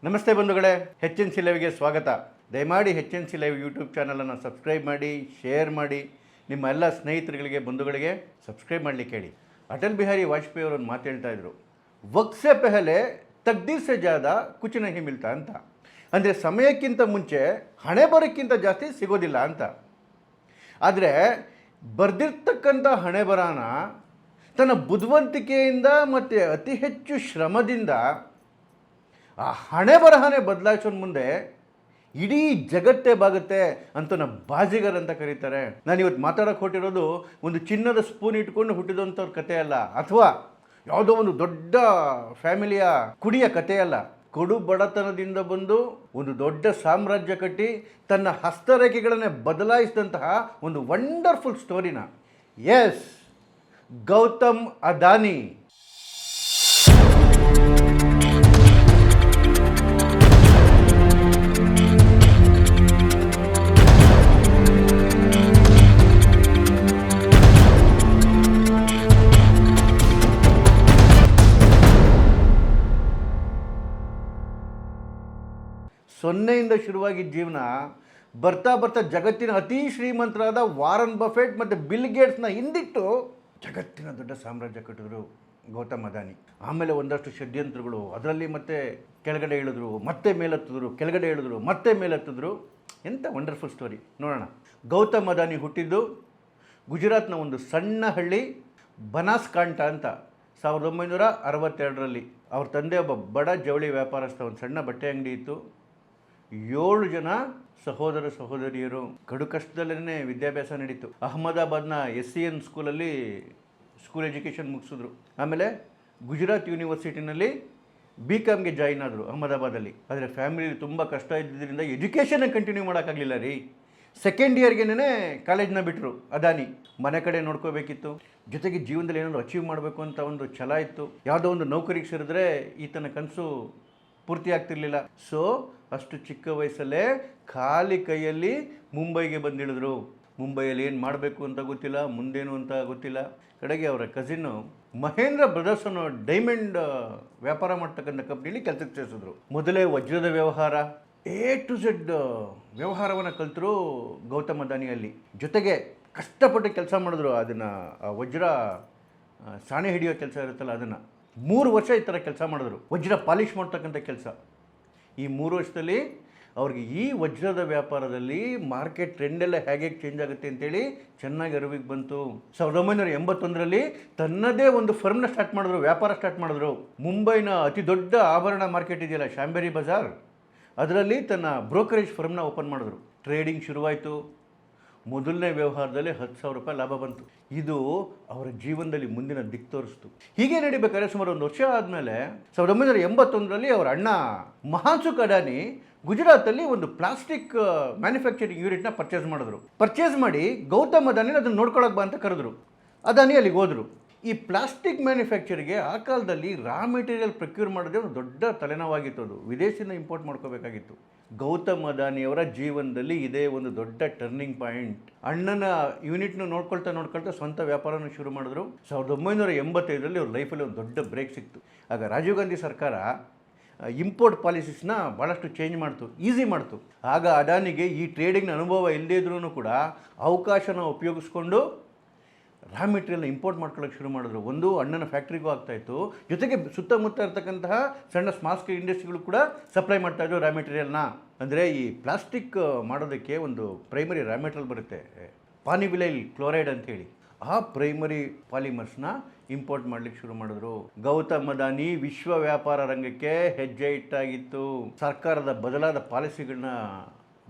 ನಮಸ್ತೆ ಬಂಧುಗಳೇ, H N C ಲೈವ್ಗೆ ಸ್ವಾಗತ. ದಯಮಾಡಿ H N C live YouTube ಚಾನಲನ್ನು ಸಬ್ಸ್ಕ್ರೈಬ್ ಮಾಡಿ, ಶೇರ್ ಮಾಡಿ, ನಿಮ್ಮ ಎಲ್ಲ ಸ್ನೇಹಿತರುಗಳಿಗೆ ಬಂಧುಗಳಿಗೆ ಸಬ್ಸ್ಕ್ರೈಬ್ ಮಾಡಲಿಕ್ಕೆ ಹೇಳಿ. ಅಟಲ್ ಬಿಹಾರಿ ವಾಜಪೇಯಿ ಅವರು ಒಂದು ಮಾತು ಹೇಳ್ತಾ ಇದ್ರು, ವಕ್ತ್ ಸೆ ಪೆಹಲೆ ತಕ್ದೀರ್ ಸೆ ಜ್ಯಾದಾ ಕುಚ್ ನಹೀ ಮಿಲ್ತಾ ಅಂತ. ಅಂದರೆ ಸಮಯಕ್ಕಿಂತ ಮುಂಚೆ ಹಣೆ ಬರೋಕ್ಕಿಂತ ಜಾಸ್ತಿ ಸಿಗೋದಿಲ್ಲ ಅಂತ. ಆದರೆ ಬರೆದಿರ್ತಕ್ಕಂಥ ಹಣೆ ಬರಹನ ತನ್ನ ಬುದ್ಧಿವಂತಿಕೆಯಿಂದ ಮತ್ತು ಅತಿ ಹೆಚ್ಚು ಶ್ರಮದಿಂದ ಆ ಹಣೆ ಬರಹನೇ ಬದಲಾಯಿಸೋನ್ ಮುಂದೆ ಇಡೀ ಜಗತ್ತೇ ಬಾಗುತ್ತೆ ಅಂತ ನಮ್ಮ ಬಾಜಿಗರ್ ಅಂತ ಕರೀತಾರೆ. ನಾನು ಇವತ್ತು ಮಾತಾಡೋಕೆ ಹೊಟ್ಟಿರೋದು ಒಂದು ಚಿನ್ನದ ಸ್ಪೂನ್ ಇಟ್ಕೊಂಡು ಹುಟ್ಟಿದಂಥವ್ರ ಕತೆ ಅಲ್ಲ, ಅಥವಾ ಯಾವುದೋ ಒಂದು ದೊಡ್ಡ ಫ್ಯಾಮಿಲಿಯ ಕುಡಿಯ ಕತೆ ಅಲ್ಲ. ಕಡು ಬಡತನದಿಂದ ಬಂದು ಒಂದು ದೊಡ್ಡ ಸಾಮ್ರಾಜ್ಯ ಕಟ್ಟಿ ತನ್ನ ಹಸ್ತರೇಖೆಗಳನ್ನೇ ಬದಲಾಯಿಸಿದಂತಹ ಒಂದು ವಂಡರ್ಫುಲ್ ಸ್ಟೋರಿನ. ಎಸ್, ಗೌತಮ್ ಅದಾನಿ. ಸೊನ್ನೆಯಿಂದ ಶುರುವಾಗಿದ್ದ ಜೀವನ ಬರ್ತಾ ಬರ್ತಾ ಜಗತ್ತಿನ ಅತಿ ಶ್ರೀಮಂತರಾದ ವಾರನ್ ಬಫೆಟ್ ಮತ್ತು ಬಿಲ್ ಗೇಟ್ಸ್ನ ಹಿಂದಿಟ್ಟು ಜಗತ್ತಿನ ದೊಡ್ಡ ಸಾಮ್ರಾಜ್ಯ ಕಟ್ಟಿದ್ರು ಗೌತಮ್ ಅದಾನಿ. ಆಮೇಲೆ ಒಂದಷ್ಟು ಷಡ್ಯಂತ್ರಗಳು, ಅದರಲ್ಲಿ ಮತ್ತೆ ಕೆಳಗಡೆ ಇಳಿದ್ರು, ಮತ್ತೆ ಮೇಲೆತ್ತಿದ್ರು, ಕೆಳಗಡೆ ಇಳಿದ್ರು, ಮತ್ತೆ ಮೇಲೆತ್ತಿದ್ರು. ಎಂಥ ವಂಡರ್ಫುಲ್ ಸ್ಟೋರಿ ನೋಡೋಣ. ಗೌತಮ್ ಅದಾನಿ ಹುಟ್ಟಿದ್ದು ಗುಜರಾತ್ನ ಒಂದು ಸಣ್ಣ ಹಳ್ಳಿ ಬನಾಸ್ಕಾಂಠ ಅಂತ 1962ರಲ್ಲಿ. ಅವ್ರ ತಂದೆ ಒಬ್ಬ ಬಡ ಜವಳಿ ವ್ಯಾಪಾರಸ್ಥ, ಒಂದು ಸಣ್ಣ ಬಟ್ಟೆ ಅಂಗಡಿ ಇತ್ತು. 7 ಜನ ಸಹೋದರ ಸಹೋದರಿಯರು. ಕಡು ಕಷ್ಟದಲ್ಲೇ ವಿದ್ಯಾಭ್ಯಾಸ ನಡೀತು. ಅಹಮದಾಬಾದ್ನ SCN ಸ್ಕೂಲಲ್ಲಿ ಸ್ಕೂಲ್ ಎಜುಕೇಷನ್ ಮುಗಿಸಿದ್ರು. ಆಮೇಲೆ ಗುಜರಾತ್ ಯೂನಿವರ್ಸಿಟಿನಲ್ಲಿ BComಗೆ ಜಾಯಿನ್ ಆದರು ಅಹಮದಾಬಾದಲ್ಲಿ. ಆದರೆ ಫ್ಯಾಮಿಲಿ ತುಂಬ ಕಷ್ಟ ಇದ್ದಿದ್ದರಿಂದ ಎಜುಕೇಷನ್ನ ಕಂಟಿನ್ಯೂ ಮಾಡೋಕ್ಕಾಗಲಿಲ್ಲ ರೀ. ಸೆಕೆಂಡ್ ಇಯರ್ಗೆನೇ ಕಾಲೇಜ್ನ ಬಿಟ್ಟರು ಅದಾನಿ. ಮನೆ ಕಡೆ ನೋಡ್ಕೋಬೇಕಿತ್ತು, ಜೊತೆಗೆ ಜೀವನದಲ್ಲಿ ಏನಾದರೂ ಅಚೀವ್ ಮಾಡಬೇಕು ಅಂತ ಒಂದು ಛಲ ಇತ್ತು. ಯಾವುದೋ ಒಂದು ನೌಕರಿಗೆ ಸೇರಿದ್ರೆ ಈತನ ಕನಸು ಪೂರ್ತಿ ಆಗ್ತಿರ್ಲಿಲ್ಲ. ಸೊ ಅಷ್ಟು ಚಿಕ್ಕ ವಯಸ್ಸಲ್ಲೇ ಖಾಲಿ ಕೈಯಲ್ಲಿ ಮುಂಬೈಗೆ ಬಂದಿಳಿದ್ರು. ಮುಂಬೈಯಲ್ಲಿ ಏನು ಮಾಡಬೇಕು ಅಂತ ಗೊತ್ತಿಲ್ಲ, ಮುಂದೇನು ಅಂತ ಗೊತ್ತಿಲ್ಲ. ಕಡೆಗೆ ಅವರ ಕಸಿನ್ನು ಮಹೇಂದ್ರ ಬ್ರದರ್ಸ್ ಅನ್ನೋ ಡೈಮಂಡ್ ವ್ಯಾಪಾರ ಮಾಡ್ತಕ್ಕಂಥ ಕಂಪ್ನಿಲಿ ಕೆಲಸಕ್ಕೆ ಸೇರಿಸಿದ್ರು. ಮೊದಲೇ ವಜ್ರದ ವ್ಯವಹಾರ, A to Z ವ್ಯವಹಾರವನ್ನು ಕಲ್ತರು ಗೌತಮ್ ಅದಾನಿಯಲ್ಲಿ. ಜೊತೆಗೆ ಕಷ್ಟಪಟ್ಟು ಕೆಲಸ ಮಾಡಿದ್ರು. ಅದನ್ನು ವಜ್ರ ಸಾಣೆ ಹಿಡಿಯೋ ಕೆಲಸ ಇರುತ್ತಲ್ಲ, ಅದನ್ನು 3 ವರ್ಷ ಈ ಥರ ಕೆಲಸ ಮಾಡಿದ್ರು. ವಜ್ರ ಪಾಲಿಷ್ ಮಾಡ್ತಕ್ಕಂಥ ಕೆಲಸ. ಈ 3 ವರ್ಷದಲ್ಲಿ ಅವ್ರಿಗೆ ಈ ವಜ್ರದ ವ್ಯಾಪಾರದಲ್ಲಿ ಮಾರ್ಕೆಟ್ ಟ್ರೆಂಡೆಲ್ಲ ಹೇಗೆ ಚೇಂಜ್ ಆಗುತ್ತೆ ಅಂತೇಳಿ ಚೆನ್ನಾಗಿ ಅರಿವಿಗೆ ಬಂತು. 1981ರಲ್ಲಿ ತನ್ನದೇ ಒಂದು ಫರ್ಮ್ನ ಸ್ಟಾರ್ಟ್ ಮಾಡಿದ್ರು, ವ್ಯಾಪಾರ ಸ್ಟಾರ್ಟ್ ಮಾಡಿದ್ರು. ಮುಂಬೈನ ಅತಿ ದೊಡ್ಡ ಆಭರಣ ಮಾರ್ಕೆಟ್ ಇದೆಯಲ್ಲ, ಶಾಂಬೇರಿ ಬಜಾರ್, ಅದರಲ್ಲಿ ತನ್ನ ಬ್ರೋಕರೇಜ್ ಫರ್ಮ್ನ ಓಪನ್ ಮಾಡಿದ್ರು. ಟ್ರೇಡಿಂಗ್ ಶುರುವಾಯಿತು. ಮೊದಲನೇ ವ್ಯವಹಾರದಲ್ಲಿ 10,000 ರೂಪಾಯಿ ಲಾಭ ಬಂತು. ಇದು ಅವರ ಜೀವನದಲ್ಲಿ ಮುಂದಿನ ದಿಕ್ಕು ತೋರಿಸ್ತು. ಹೀಗೆ ನಡಿಬೇಕಾದ್ರೆ ಸುಮಾರು 1 ವರ್ಷ ಆದಮೇಲೆ 1981ರಲ್ಲಿ ಅವರ ಅಣ್ಣ ಮಹಾನ್ಸುಖ್ ಅದಾನಿ ಗುಜರಾತಲ್ಲಿ ಒಂದು ಪ್ಲಾಸ್ಟಿಕ್ ಮ್ಯಾನುಫ್ಯಾಕ್ಚರಿಂಗ್ ಯೂನಿಟ್ನ ಪರ್ಚೇಸ್ ಮಾಡಿದ್ರು. ಪರ್ಚೇಸ್ ಮಾಡಿ ಗೌತಮ್ ಅದಾನಿ ಅದನ್ನು ನೋಡ್ಕೊಳಕ್ಕೆ ಬಾ ಅಂತ ಕರೆದ್ರು. ಅದಾನಿ ಅಲ್ಲಿಗೆ ಹೋದರು. ಈ ಪ್ಲಾಸ್ಟಿಕ್ ಮ್ಯಾನುಫ್ಯಾಕ್ಚರಿಗೆ ಆ ಕಾಲದಲ್ಲಿ ರಾ ಮೆಟೀರಿಯಲ್ ಪ್ರೊಕ್ಯೂರ್ ಮಾಡೋದೇ ಒಂದು ದೊಡ್ಡ ತಲೆನೋವಾಗಿತ್ತು. ಅದು ವಿದೇಶದಿಂದ ಇಂಪೋರ್ಟ್ ಮಾಡ್ಕೋಬೇಕಾಗಿತ್ತು. ಗೌತಮ್ ಅದಾನಿಯವರ ಜೀವನದಲ್ಲಿ ಇದೇ ಒಂದು ದೊಡ್ಡ ಟರ್ನಿಂಗ್ ಪಾಯಿಂಟ್. ಅಣ್ಣನ ಯೂನಿಟ್ನ ನೋಡ್ಕೊಳ್ತಾ ಸ್ವಂತ ವ್ಯಾಪಾರನ ಶುರು ಮಾಡಿದ್ರು. 1985ರಲ್ಲಿ ಅವ್ರ ಲೈಫಲ್ಲಿ ಒಂದು ದೊಡ್ಡ ಬ್ರೇಕ್ ಸಿಕ್ತು. ಆಗ ರಾಜೀವ್ ಗಾಂಧಿ ಸರ್ಕಾರ ಇಂಪೋರ್ಟ್ ಪಾಲಿಸೀಸ್ನ ಭಾಳಷ್ಟು ಚೇಂಜ್ ಮಾಡ್ತು, ಈಸಿ ಮಾಡ್ತು. ಆಗ ಅದಾನಿಗೆ ಈ ಟ್ರೇಡಿಂಗ್ನ ಅನುಭವ ಇಲ್ಲದೇ ಇದ್ರೂ ಕೂಡ ಅವಕಾಶನ ಉಪಯೋಗಿಸ್ಕೊಂಡು ರಾ ಮೆಟೀರಿಯಲ್ನ ಇಂಪೋರ್ಟ್ ಮಾಡ್ಕೊಳ್ಳೋಕೆ ಶುರು ಮಾಡಿದ್ರು. ಒಂದು ಅಣ್ಣನ ಫ್ಯಾಕ್ಟ್ರಿಗೂ ಆಗ್ತಾಯಿತ್ತು, ಜೊತೆಗೆ ಸುತ್ತಮುತ್ತ ಇರ್ತಕ್ಕಂತಹ ಸಣ್ಣ ಸ್ಮಾಲ್ ಸ್ಕೇಲ್ ಇಂಡಸ್ಟ್ರಿಗಳು ಕೂಡ ಸಪ್ಲೈ ಮಾಡ್ತಾಯಿದ್ರು ರಾ ಮೆಟೀರಿಯಲ್ನ. ಅಂದರೆ ಈ ಪ್ಲಾಸ್ಟಿಕ್ ಮಾಡೋದಕ್ಕೆ ಒಂದು ಪ್ರೈಮರಿ ರಾ ಮೆಟೀರಿಯಲ್ ಬರುತ್ತೆ, ಪಾನಿವಿಲೈಲ್ ಕ್ಲೋರೈಡ್ ಅಂಥೇಳಿ. ಆ ಪ್ರೈಮರಿ ಪಾಲಿಮರ್ಸ್ನ ಇಂಪೋರ್ಟ್ ಮಾಡಲಿಕ್ಕೆ ಶುರು ಮಾಡಿದ್ರು. ಗೌತಮ್ ಅದಾನಿ ವಿಶ್ವ ವ್ಯಾಪಾರ ರಂಗಕ್ಕೆ ಹೆಜ್ಜೆ ಇಟ್ಟಾಗಿತ್ತು. ಸರ್ಕಾರದ ಬದಲಾದ ಪಾಲಿಸಿಗಳನ್ನ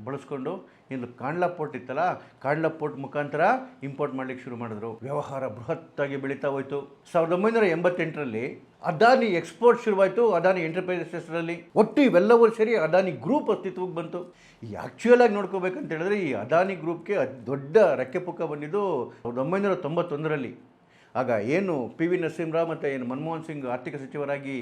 ಬಳಸ್ಕೊಂಡು ಇನ್ನು ಕಾಂಡ್ಲಾ ಪೋರ್ಟ್ ಇತ್ತಲ್ಲ, ಕಾಂಡ್ಲಾ ಪೋರ್ಟ್ ಮುಖಾಂತರ ಇಂಪೋರ್ಟ್ ಮಾಡಲಿಕ್ಕೆ ಶುರು ಮಾಡಿದ್ರು. ವ್ಯವಹಾರ ಬೃಹತ್ತಾಗಿ ಬೆಳೀತಾ ಹೋಯಿತು. 1988ರಲ್ಲಿ ಅದಾನಿ ಎಕ್ಸ್ಪೋರ್ಟ್ ಶುರುವಾಯಿತು, ಅದಾನಿ ಎಂಟರ್ಪ್ರೈಸಸ್ ಹೆಸರಲ್ಲಿ. ಒಟ್ಟು ಇವೆಲ್ಲವೂ ಸೇರಿ ಅದಾನಿ ಗ್ರೂಪ್ ಅಸ್ತಿತ್ವಕ್ಕೆ ಬಂತು. ಈ ಆ್ಯಕ್ಚುಯಲಾಗಿ ನೋಡ್ಕೋಬೇಕಂತ ಹೇಳಿದ್ರೆ ಈ ಅದಾನಿ ಗ್ರೂಪ್ಗೆ ದೊಡ್ಡ ರೆಕ್ಕೆ ಪುಕ್ಕ ಬಂದಿದ್ದು 1991ರಲ್ಲಿ. ಆಗ ಏನು PV ನರಸಿಂಹರಾವ್ ಮತ್ತು ಏನು ಮನಮೋಹನ್ ಸಿಂಗ್ ಆರ್ಥಿಕ ಸಚಿವರಾಗಿ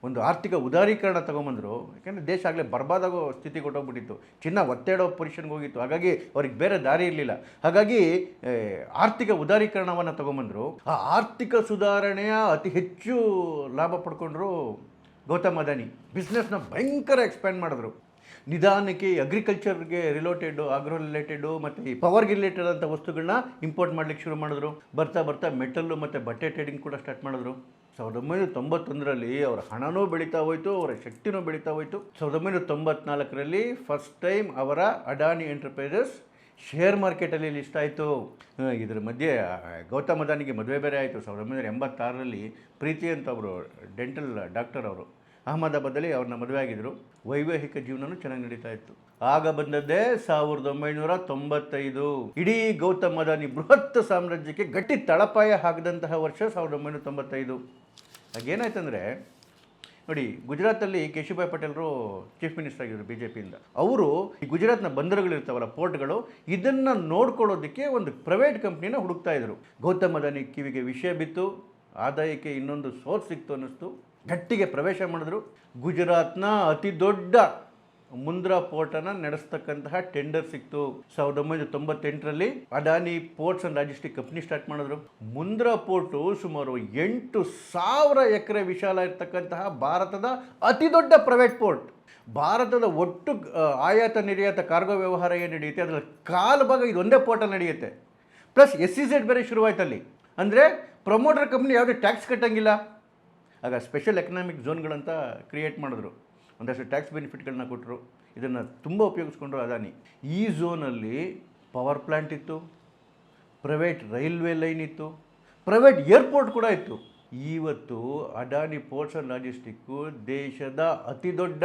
ಒಂದು ಆರ್ಥಿಕ ಉದಾರೀಕರಣ ತೊಗೊಂಬಂದರು. ಯಾಕೆಂದರೆ ದೇಶ ಆಗಲೇ ಬರ್ಬಾದಾಗೋ ಸ್ಥಿತಿ ಕೊಟ್ಟೋಗ್ಬಿಟ್ಟಿತ್ತು, ಚಿನ್ನ ಒತ್ತೇಡೋ ಪೊಸಿಷನ್ಗೆ ಹೋಗಿತ್ತು. ಹಾಗಾಗಿ ಅವ್ರಿಗೆ ಬೇರೆ ದಾರಿ ಇರಲಿಲ್ಲ. ಹಾಗಾಗಿ ಆರ್ಥಿಕ ಉದಾರೀಕರಣವನ್ನು ತೊಗೊಂಬಂದರು. ಆ ಆರ್ಥಿಕ ಸುಧಾರಣೆಯ ಅತಿ ಹೆಚ್ಚು ಲಾಭ ಪಡ್ಕೊಂಡ್ರು ಗೌತಮ್ ಅದಾನಿ ಬಿಸ್ನೆಸ್ನ ಭಯಂಕರ ಎಕ್ಸ್ಪ್ಯಾಂಡ್ ಮಾಡಿದ್ರು. ನಿಧಾನಕ್ಕೆ ಅಗ್ರಿಕಲ್ಚರ್ಗೆ ಆಗ್ರೋ ರಿಲೇಟೆಡು ಮತ್ತು ಈ ಪವರ್ಗೆ ರಿಲೇಟೆಡ್ ಅಂತ ವಸ್ತುಗಳನ್ನ ಇಂಪೋರ್ಟ್ ಮಾಡ್ಲಿಕ್ಕೆ ಶುರು ಮಾಡಿದ್ರು. ಬರ್ತಾ ಬರ್ತಾ ಮೆಟಲ್ಲು ಮತ್ತು ಬಟ್ಟೆ ಟ್ರೇಡಿಂಗ್ ಕೂಡ ಸ್ಟಾರ್ಟ್ ಮಾಡಿದ್ರು. 1991ರಲ್ಲಿ ಅವರ ಹಣನೂ ಬೆಳೀತಾ ಹೋಯಿತು, ಅವರ ಶಕ್ತಿನೂ ಬೆಳೀತಾ ಹೋಯಿತು. 1994ರಲ್ಲಿ ಫಸ್ಟ್ ಟೈಮ್ ಅವರ ಅಡಾನಿ ಎಂಟರ್ಪ್ರೈಸಸ್ ಶೇರ್ ಮಾರ್ಕೆಟಲ್ಲಿ ಲಿಸ್ಟ್ ಆಯಿತು. ಇದರ ಮಧ್ಯೆ ಗೌತಮ್ ಅದಾನಿಗೆ ಮದುವೆ ಬೇರೆ ಆಯಿತು. 1986ರಲ್ಲಿ ಪ್ರೀತಿ ಅಂತ ಅವರು ಡೆಂಟಲ್ ಡಾಕ್ಟರ್, ಅವರು ಅಹಮದಾಬಾದಲ್ಲಿ ಅವ್ರನ್ನ ಮದುವೆ ಆಗಿದ್ದರು. ವೈವಾಹಿಕ ಜೀವನವೂ ಚೆನ್ನಾಗಿ ನಡೀತಾ ಇತ್ತು. ಆಗ ಬಂದದ್ದೇ 1995. ಇಡೀ ಗೌತಮ್ ಅದಾನಿ ಬೃಹತ್ ಸಾಮ್ರಾಜ್ಯಕ್ಕೆ ಗಟ್ಟಿ ತಳಪಾಯ ಹಾಕಿದಂತಹ ವರ್ಷ 1995. ಆಗೇನಾಯ್ತಂದರೆ ನೋಡಿ, ಗುಜರಾತಲ್ಲಿ ಕೇಶುಭಾಯ್ ಪಟೇಲರು ಚೀಫ್ ಮಿನಿಸ್ಟರ್ ಆಗಿದ್ದರು BJPಯಿಂದ. ಅವರು ಈ ಗುಜರಾತ್ನ ಬಂದರುಗಳಿರ್ತಾವಲ್ಲ, ಪೋರ್ಟ್ಗಳು, ಇದನ್ನು ನೋಡ್ಕೊಳ್ಳೋದಕ್ಕೆ ಒಂದು ಪ್ರೈವೇಟ್ ಕಂಪ್ನಿನ ಹುಡುಕ್ತಾ ಇದ್ರು. ಗೌತಮ್ ಅದಾನಿ ಕಿವಿಗೆ ವಿಷಯ ಬಿತ್ತು, ಆದಾಯಕ್ಕೆ ಇನ್ನೊಂದು ಸೋರ್ಸ್ ಸಿಕ್ತು ಅನ್ನಿಸ್ತು. ಗಟ್ಟಿಗೆ ಪ್ರವೇಶ ಮಾಡಿದ್ರು. ಗುಜರಾತ್ನ ಅತಿ ದೊಡ್ಡ ಮುಂದ್ರಾ ಪೋರ್ಟನ್ನು ನಡೆಸ್ತಕ್ಕಂತಹ ಟೆಂಡರ್ ಸಿಕ್ತು. 1998ರಲ್ಲಿ Adani ports and logistic company start ಮಾಡಿದ್ರು. ಮುಂದ್ರಾ ಪೋರ್ಟು ಸುಮಾರು 8,000 ಎಕರೆ ವಿಶಾಲ ಇರತಕ್ಕಂತಹ ಭಾರತದ ಅತಿ ದೊಡ್ಡ ಪ್ರೈವೇಟ್ ಪೋರ್ಟ್. ಭಾರತದ ಒಟ್ಟು ಆಯಾತ ನಿರ್ಯಾತ ಕಾರ್ಗೋ ವ್ಯವಹಾರ ಏನು ನಡೆಯುತ್ತೆ ಅದರಲ್ಲಿ ಕಾಲು ಭಾಗ ಇದೊಂದೇ ಪೋರ್ಟಲ್ಲಿ ನಡೆಯುತ್ತೆ. ಪ್ಲಸ್ SEZ ಬೇರೆ ಶುರುವಾಯ್ತಲ್ಲಿ. ಅಂದರೆ ಪ್ರಮೋಟರ್ ಕಂಪ್ನಿ ಯಾವುದೇ ಟ್ಯಾಕ್ಸ್ ಕಟ್ಟಂಗಿಲ್ಲ. ಆಗ ಸ್ಪೆಷಲ್ ಎಕನಾಮಿಕ್ ಝೋನ್ಗಳಂತ ಕ್ರಿಯೇಟ್ ಮಾಡಿದ್ರು. ಒಂದಷ್ಟು ಟ್ಯಾಕ್ಸ್ ಬೆನಿಫಿಟ್ಗಳನ್ನ ಕೊಟ್ಟರು. ಇದನ್ನು ತುಂಬ ಉಪಯೋಗಿಸ್ಕೊಂಡ್ರು ಅದಾನಿ. ಈ ಝೋನಲ್ಲಿ ಪವರ್ ಪ್ಲ್ಯಾಂಟ್ ಇತ್ತು, ಪ್ರೈವೇಟ್ ರೈಲ್ವೆ ಲೈನ್ ಇತ್ತು, ಪ್ರೈವೇಟ್ ಏರ್ಪೋರ್ಟ್ ಕೂಡ ಇತ್ತು. ಇವತ್ತು ಅಡಾನಿ ಪೋರ್ಟ್ಸ್ ಆ್ಯಂಡ್ ಲಾಜಿಸ್ಟಿಕ್ಕು ದೇಶದ ಅತಿ ದೊಡ್ಡ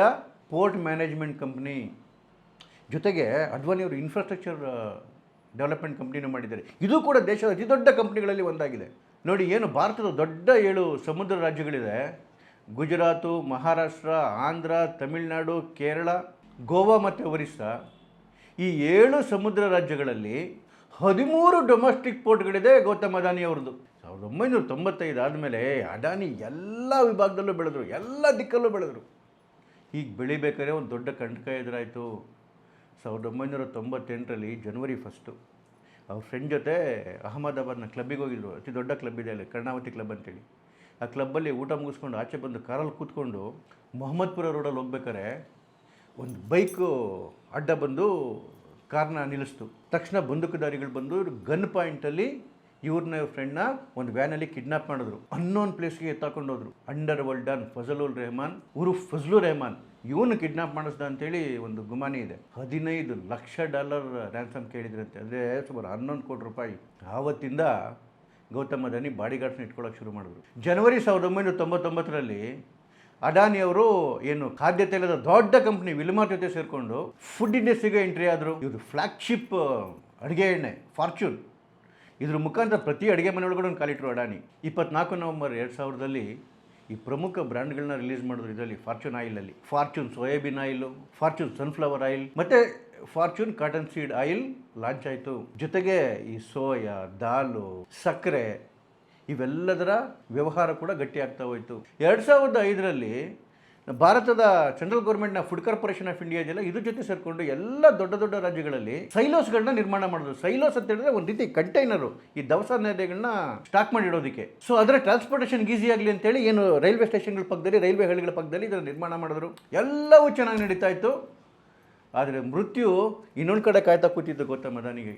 ಪೋರ್ಟ್ ಮ್ಯಾನೇಜ್ಮೆಂಟ್ ಕಂಪ್ನಿ. ಜೊತೆಗೆ ಅಡ್ವಾನಿಯವರು ಇನ್ಫ್ರಾಸ್ಟ್ರಕ್ಚರ್ ಡೆವಲಪ್ಮೆಂಟ್ ಕಂಪ್ನಿನೂ ಮಾಡಿದ್ದಾರೆ. ಇದು ಕೂಡ ದೇಶದ ಅತಿ ದೊಡ್ಡ ಕಂಪ್ನಿಗಳಲ್ಲಿ ಒಂದಾಗಿದೆ. ನೋಡಿ, ಏನು ಭಾರತದ ದೊಡ್ಡ 7 ಸಮುದ್ರ ರಾಜ್ಯಗಳಿದೆ. ಗುಜರಾತು, ಮಹಾರಾಷ್ಟ್ರ, ಆಂಧ್ರ, ತಮಿಳುನಾಡು, ಕೇರಳ, ಗೋವಾ ಮತ್ತು ಒರಿಸ್ಸಾ. ಈ 7 ಸಮುದ್ರ ರಾಜ್ಯಗಳಲ್ಲಿ 13 ಡೊಮೆಸ್ಟಿಕ್ ಪೋರ್ಟ್ಗಳಿದೆ ಗೌತಮ್ ಅದಾನಿ ಅವ್ರದ್ದು. 1995 ಆದಮೇಲೆ ಅಡಾನಿ ಎಲ್ಲ ವಿಭಾಗದಲ್ಲೂ ಬೆಳೆದ್ರು, ಎಲ್ಲ ದಿಕ್ಕಲ್ಲೂ ಬೆಳೆದ್ರು. ಹೀಗೆ ಬೆಳಿಬೇಕಾದ್ರೆ ಒಂದು ದೊಡ್ಡ ಕಂಟಕ ಎದುರಾಯಿತು. 1998ರಲ್ಲಿ ಜನವರಿ 1 ಅವ್ರ ಫ್ರೆಂಡ್ ಜೊತೆ ಅಹಮದಾಬಾದ್ನ ಕ್ಲಬ್ಬಿಗೆ ಹೋಗಿದ್ರು. ಅತಿ ದೊಡ್ಡ ಕ್ಲಬ್ ಇದೆ ಅಲ್ಲಿ, ಕರ್ಣಾವತಿ ಕ್ಲಬ್ ಅಂತೇಳಿ. ಆ ಕ್ಲಬ್ಬಲ್ಲಿ ಊಟ ಮುಗಿಸ್ಕೊಂಡು ಆಚೆ ಬಂದು ಕಾರಲ್ಲಿ ಕೂತ್ಕೊಂಡು ಮೊಹಮ್ಮದ್ಪುರ ರೋಡಲ್ಲಿ ಹೋಗ್ಬೇಕಾರೆ ಒಂದು ಬೈಕು ಅಡ್ಡ ಬಂದು ಕಾರ್ನ ನಿಲ್ಲಿಸ್ತು. ತಕ್ಷಣ ಬಂದೂಕುದಾರಿಗಳು ಬಂದು ಗನ್ ಪಾಯಿಂಟಲ್ಲಿ ಇವ್ರ ಫ್ರೆಂಡ್ನ ಒಂದು ವ್ಯಾನಲ್ಲಿ ಕಿಡ್ನಾಪ್ ಮಾಡಿದ್ರು. ಅನ್ನೋನ್ ಪ್ಲೇಸ್ಗೆ ಎತ್ತಾಕೊಂಡು ಹೋದ್ರು. Underworld don Fazlul Rehman ಉರುಫ್ ಫಜ್ಲು ರೆಹಮಾನ್, ಇವನು ಕಿಡ್ನಾಪ್ ಮಾಡಿಸ್ದ ಅಂತೇಳಿ ಒಂದು ಗುಮಾನಿ ಇದೆ. $15 ಲಕ್ಷ ರ್ಯಾನ್ಸಮ್ ಕೇಳಿದ್ರಂತೆ, ಅಂದರೆ ಸುಮಾರು 11 ಕೋಟಿ ರೂಪಾಯಿ. ಆವತ್ತಿಂದ ಗೌತಮ್ ಅದಾನಿ ಬಾಡಿಗಾರ್ಡ್ಸ್ನ ಇಟ್ಕೊಳ್ಳೋಕೆ ಶುರು ಮಾಡಿದ್ರು. ಜನವರಿ 1999ರಲ್ಲಿ ಅಡಾನಿ ಅವರು ಏನು ಖಾದ್ಯ ತೈಲದ ದೊಡ್ಡ ಕಂಪ್ನಿ ವಿಲ್ಮಾರ್ ಜೊತೆ ಸೇರಿಕೊಂಡು ಫುಡ್ ಇಂಡಸ್ಟ್ರಿಗೆ ಎಂಟ್ರಿ ಆದರು. ಇದು ಫ್ಲ್ಯಾಗ್ಶಿಪ್ ಅಡುಗೆ ಎಣ್ಣೆ ಫಾರ್ಚೂನ್, ಇದ್ರ ಮುಖಾಂತರ ಪ್ರತಿ ಅಡುಗೆ ಮನೆಯೊಳಗಡೆ ಒಂದು ಕಾಲಿಟ್ರು ಅಡಾನಿ. 24 ನವೆಂಬರ್ 2000ರಲ್ಲಿ ಈ ಪ್ರಮುಖ ಬ್ರ್ಯಾಂಡ್ಗಳನ್ನ ರಿಲೀಸ್ ಮಾಡಿದ್ರು. ಇದರಲ್ಲಿ ಫಾರ್ಚೂನ್ ಆಯಿಲಲ್ಲಿ Fortune soybean oil, Fortune sunflower oil ಮತ್ತು Fortune cotton seed oil launch ಆಯಿತು. ಜೊತೆಗೆ ಈ ಸೋಯಾ, ದಾಲು, ಸಕ್ಕರೆ ಇವೆಲ್ಲದರ ವ್ಯವಹಾರ ಕೂಡ ಗಟ್ಟಿ ಆಗ್ತಾ ಹೋಯಿತು. 2005ರಲ್ಲಿ ಭಾರತದ ಸೆಂಟ್ರಲ್ ಗೌರ್ಮೆಂಟ್ನ ಫುಡ್ ಕಾರ್ಪೊರೇಷನ್ ಆಫ್ ಇಂಡಿಯಾ ಇದೆಯಲ್ಲ, ಇದ್ರ ಜೊತೆ ಸೇರಿಕೊಂಡು ಎಲ್ಲ ದೊಡ್ಡ ದೊಡ್ಡ ರಾಜ್ಯಗಳಲ್ಲಿ ಸೈಲೋಸ್ಗಳನ್ನ ನಿರ್ಮಾಣ ಮಾಡಿದ್ರು. ಸೈಲೋಸ್ ಅಂತ ಹೇಳಿದ್ರೆ ಒಂದು ರೀತಿ ಕಂಟೈನರು, ಈ ದವಸ ಧಾನ್ಯಗಳನ್ನ ಸ್ಟಾಕ್ ಮಾಡಿಡೋದಕ್ಕೆ. ಸೊ ಅದರ ಟ್ರಾನ್ಸ್ಪೋರ್ಟೇಷನ್ಗೆ ಈಸಿ ಆಗಲಿ ಅಂತೇಳಿ ಏನು ರೈಲ್ವೆ ಸ್ಟೇಷನ್ಗಳ ಪಕ್ಕದಲ್ಲಿ, ರೈಲ್ವೆ ಹಳ್ಳಿಗಳ ಪಕ್ಕದಲ್ಲಿ ಇದನ್ನು ನಿರ್ಮಾಣ ಮಾಡಿದ್ರು. ಎಲ್ಲವೂ ಚೆನ್ನಾಗಿ ನಡೀತಾ ಇತ್ತು. ಆದರೆ ಮೃತ್ಯು ಇನ್ನೊಂದು ಕಡೆ ಕಾಯ್ತಾ ಕೂತಿದ್ದು ಗೌತಮ್ ಅದಾನಿಗೆ.